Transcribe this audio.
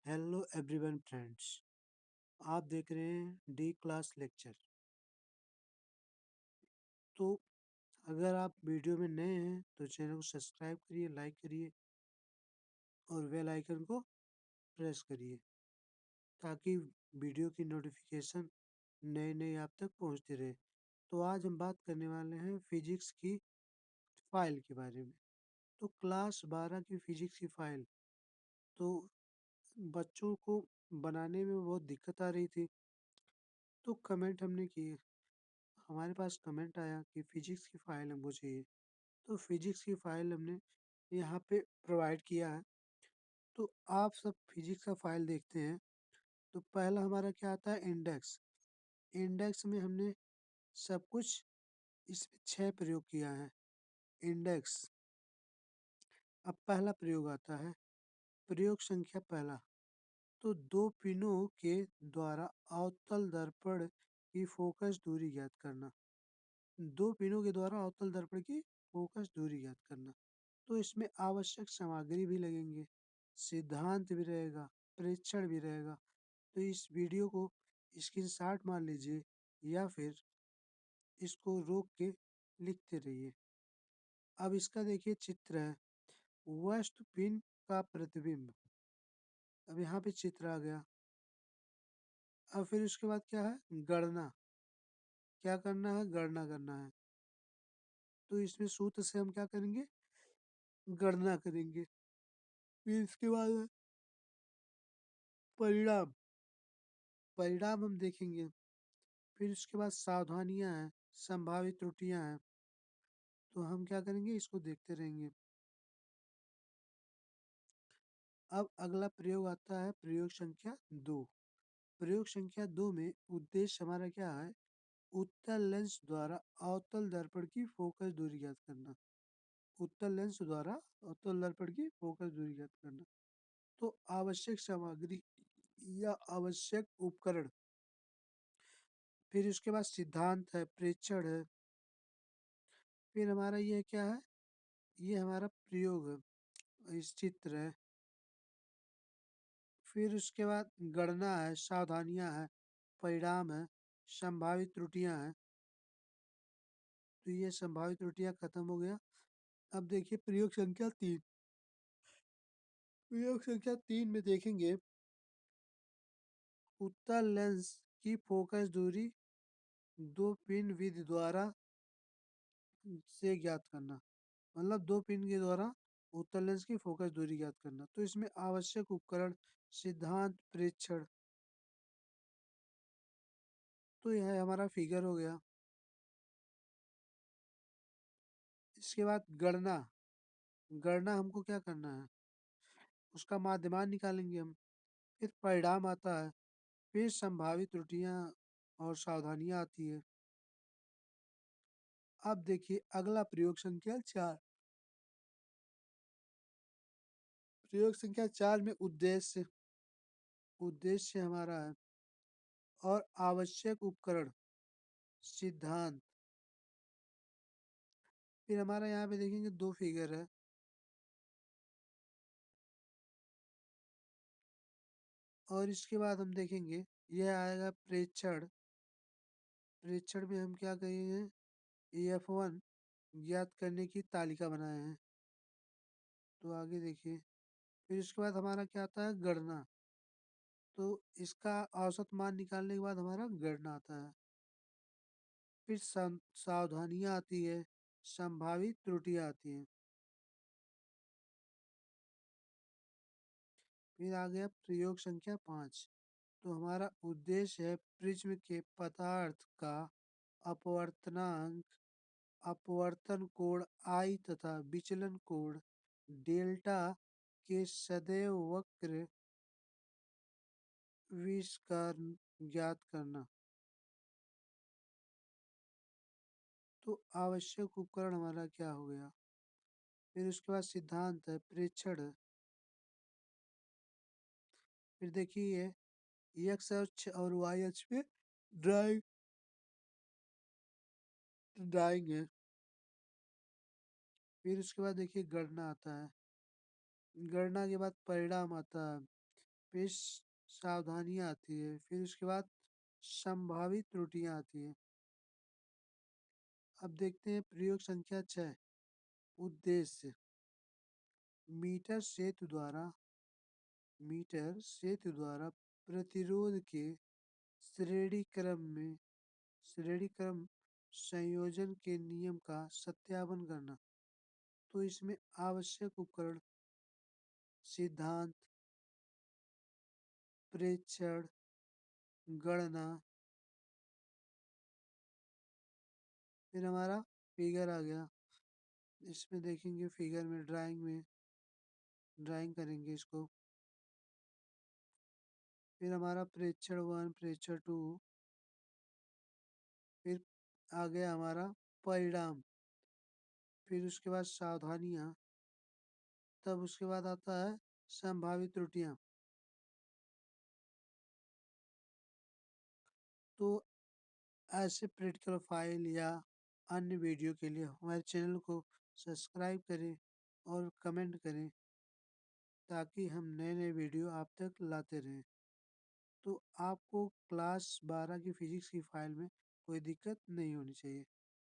Hello everyone friends. आप देख रहे हैं डी क्लास लेक्चर। तो अगर आप वीडियो में नए हैं तो चैनल को सब्सक्राइब करिए, लाइक करिए और बेल आइकन को प्रेस करिए ताकि वीडियो की नोटिफिकेशन नए नए आप तक पहुंचती रहे। तो आज हम बात करने वाले हैं फिजिक्स की फाइल के बारे में। तो क्लास 12 की फिजिक्स की फाइल तो बच्चों को बनाने में बहुत दिक्कत आ रही थी। तो कमेंट हमने किए, हमारे पास कमेंट आया कि फिजिक्स की फाइल हमको चाहिए। तो फिजिक्स की फाइल हमने यहाँ पे प्रोवाइड किया है। तो आप सब फिजिक्स का फाइल देखते हैं तो पहला हमारा क्या आता है, इंडेक्स। इंडेक्स में हमने सब कुछ इसमें 6 प्रयोग किया है। इंडेक्स। अब पहला प्रयोग आता है, प्रयोग संख्या पहला। तो दो पिनों के द्वारा अवतल दर्पण की फोकस दूरी ज्ञात करना। दो पिनों के द्वारा अवतल दर्पण की फोकस दूरी ज्ञात करना। तो इसमें आवश्यक सामग्री भी लगेंगे, सिद्धांत भी रहेगा, प्रेक्षण भी रहेगा। तो इस वीडियो को स्क्रीनशॉट मार लीजिए या फिर इसको रोक के लिखते रहिए। अब इसका देखिए चित्र है, वस्तु पिंड का प्रतिबिंब। अब यहाँ पे चित्र आ गया। अब फिर उसके बाद क्या है, गणना। क्या करना है, गणना करना है। तो इसमें सूत्र से हम क्या करेंगे, गणना करेंगे। फिर इसके बाद है परिणाम। परिणाम हम देखेंगे। फिर उसके बाद सावधानियां हैं, संभावित त्रुटियां हैं। तो हम क्या करेंगे, इसको देखते रहेंगे। अब अगला प्रयोग आता है, प्रयोग संख्या 2। प्रयोग संख्या 2 में उद्देश्य हमारा क्या है, उत्तल लेंस द्वारा अवतल दर्पण की फोकस दूरी ज्ञात करना। उत्तल लेंस द्वारा अवतल दर्पण की फोकस दूरी ज्ञात करना। तो आवश्यक सामग्री या आवश्यक उपकरण। फिर उसके बाद सिद्धांत है, प्रेक्षण है। फिर हमारा ये क्या है, ये हमारा प्रयोग है, इस चित्र है। फिर उसके बाद गणना है, सावधानियां है, परिणाम है, संभावित त्रुटियां हैं। तो ये संभावित त्रुटियां खत्म हो गया। अब देखिए प्रयोग संख्या 3। प्रयोग संख्या 3 में देखेंगे, उत्तल लेंस की फोकस दूरी दो पिन विधि द्वारा से ज्ञात करना। मतलब दो पिन के द्वारा उत्तल लेंस की फोकस दूरी ज्ञात करना। तो इसमें आवश्यक उपकरण, सिद्धांत, प्रेक्षण। तो यह हमारा फिगर हो गया। इसके बाद गणना। गणना हमको क्या करना है, उसका माध्यमान निकालेंगे हम। फिर परिणाम आता है, फिर संभावित त्रुटियां और सावधानियां आती है। अब देखिए अगला प्रयोग संख्या 4। प्रयोग संख्या 4 में उद्देश्य। उद्देश्य हमारा है और आवश्यक उपकरण, सिद्धांत। फिर हमारा यहाँ पे देखेंगे दो फिगर है। और इसके बाद हम देखेंगे, यह आएगा प्रेक्षण। प्रेक्षण में हम क्या करेंगे, EF1 ज्ञात करने की तालिका बनाए हैं। तो आगे देखिए। फिर इसके बाद हमारा क्या आता है, गणना। तो इसका औसत मान निकालने के बाद हमारा गणना आता है। फिर सावधानियां आती है, संभावित त्रुटियां आती हैं। फिर आ गया प्रयोग संख्या 5। तो हमारा उद्देश्य है प्रिज्म के पदार्थ का अपवर्तनांक, अपवर्तन कोण I तथा विचलन कोण डेल्टा के सदैव वक्र विस्कर्ण ज्ञात करना। तो आवश्यक उपकरण हमारा क्या हो गया। फिर उसके बाद सिद्धांत है, प्रेक्षण है। फिर देखिए एक्स अक्ष और वाई अक्ष पे ड्राइंग ड्राइंग है। फिर उसके बाद देखिए गणना आता है। गणना के बाद परिणाम आता है। फिर सावधानियाँ आती है, फिर उसके बाद संभावित त्रुटियाँ आती हैं। अब देखते हैं प्रयोग संख्या 6, उद्देश्य। मीटर सेतु द्वारा प्रतिरोध के श्रेणी क्रम संयोजन के नियम का सत्यापन करना। तो इसमें आवश्यक उपकरण, सिद्धांत, प्रेक्षण, गणना, फिर हमारा फिगर आ गया। इसमें देखेंगे फिगर में ड्राइंग करेंगे इसको। फिर हमारा प्रेक्षण 1, प्रेक्षण 2, फिर आ गया हमारा परिणाम, फिर उसके बाद सावधानियाँ, तब उसके बाद आता है संभावित त्रुटियाँ। तो ऐसे प्रैक्टिकल फाइल या अन्य वीडियो के लिए हमारे चैनल को सब्सक्राइब करें और कमेंट करें, ताकि हम नए नए वीडियो आप तक लाते रहें। तो आपको क्लास 12 की फिजिक्स की फाइल में कोई दिक्कत नहीं होनी चाहिए।